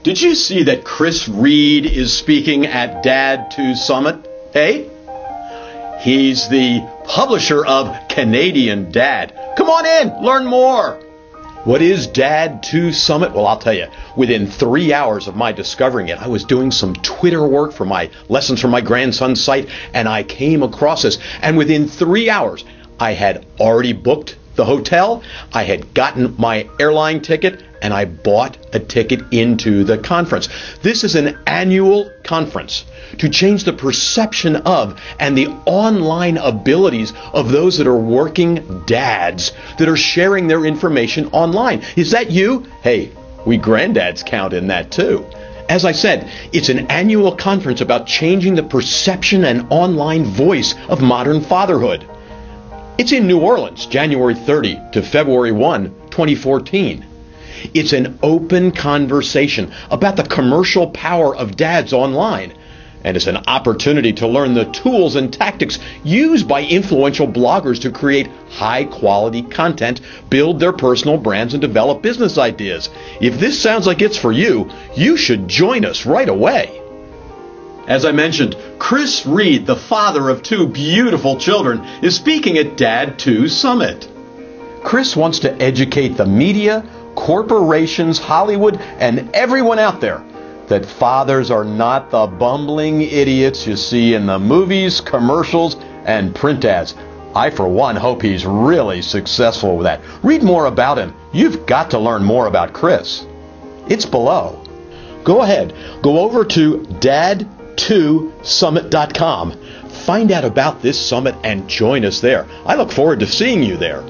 Did you see that Chris Reed is speaking at Dad 2 Summit? Hey? He's the publisher of Canadian Dad. Come on in, learn more. What is Dad 2 Summit? Well, I'll tell you, within 3 hours of my discovering it, I was doing some Twitter work for my lessons from my grandson's site, and I came across this. And within 3 hours, I had already booked the hotel, I had gotten my airline ticket, and I bought a ticket into the conference. This is an annual conference to change the perception of and the online abilities of those that are working dads that are sharing their information online. Is that you? Hey, we granddads count in that too. As I said, it's an annual conference about changing the perception and online voice of modern fatherhood. It's in New Orleans, January 30 to February 1, 2014. It's an open conversation about the commercial power of dads online. And it's an opportunity to learn the tools and tactics used by influential bloggers to create high-quality content, build their personal brands, and develop business ideas. If this sounds like it's for you, you should join us right away. As I mentioned, Chris Reed, the father of 2 beautiful children, is speaking at Dad 2 Summit. Chris wants to educate the media, corporations, Hollywood, and everyone out there that fathers are not the bumbling idiots you see in the movies, commercials, and print ads. I, for one, hope he's really successful with that. Read more about him. You've got to learn more about Chris. It's below. Go ahead. Go over to dad2summit.com. Find out about this summit and join us there. I look forward to seeing you there.